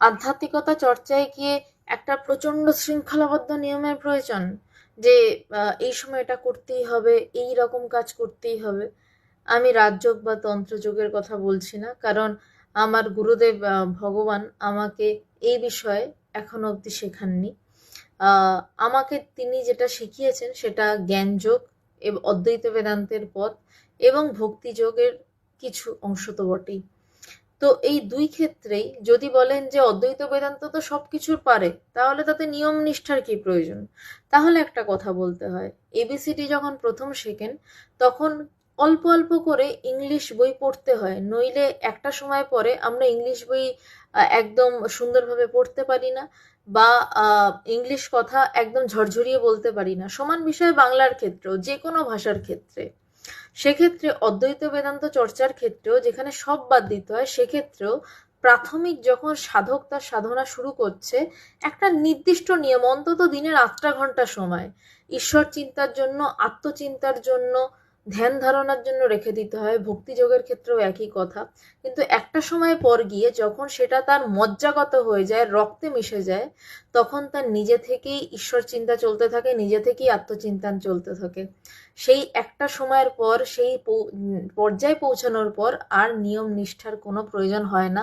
আধ্যাত্মিকতা চর্চায় গিয়ে একটা প্রচণ্ড শৃঙ্খলাবদ্ধ নিয়মের প্রয়োজন, যে এই সময় এটা করতেই হবে, এই রকম কাজ করতেই হবে। আমি রাজযোগ বা তন্ত্রযোগের কথা বলছি না, কারণ আমার গুরুদেব ভগবান আমাকে এই বিষয়ে এখনো অবধি শেখাননি। আমাকে তিনি যেটা শিখিয়েছেন সেটা জ্ঞানযোগ এবং অদ্বৈত বেদান্তের পথ এবং ভক্তিযোগের কিছু অংশ তো বটেই। তো এই দুই ক্ষেত্রেই যদি বলেন যে অদ্বৈত বেদান্ত তো সবকিছুর পারে, তাহলে তাতে নিয়ম নিষ্ঠার কি প্রয়োজন? তাহলে একটা কথা বলতে হয়, এবিসিডি যখন প্রথম শেখেন তখন অল্প অল্প করে ইংলিশ বই পড়তে হয়, নইলে একটা সময় পরে আমরা ইংলিশ বই একদম সুন্দরভাবে পড়তে পারি না, বা ইংলিশ কথা একদম ঝরঝরিয়ে বলতে পারি না। সমান বিষয় বাংলার ক্ষেত্রেও, যে কোনো ভাষার ক্ষেত্রে। সেক্ষেত্রে অদ্বৈত বেদান্ত চর্চার ক্ষেত্রেও যেখানে সব বাদ দিতে হয়, সেক্ষেত্রেও প্রাথমিক যখন সাধক তার সাধনা শুরু করছে, একটা নির্দিষ্ট নিয়ম, অন্তত দিনের 8টা ঘন্টা সময় ঈশ্বর চিন্তার জন্য, আত্মচিন্তার জন্য, ধ্যান ধারণার জন্য রেখে দিতে হয়। ভক্তিযোগের ক্ষেত্রেও একই কথা। কিন্তু একটা সময় পর গিয়ে যখন সেটা তার মজ্জাগত হয়ে যায়, রক্তে মিশে যায়, তখন তার নিজে থেকেই ঈশ্বর চিন্তা চলতে থাকে, নিজে থেকেই আত্মচিন্তন চলতে থাকে। সেই একটা সময়ের পর, সেই পর্যায়ে পৌঁছানোর পর আর নিয়ম নিষ্ঠার কোনো প্রয়োজন হয় না।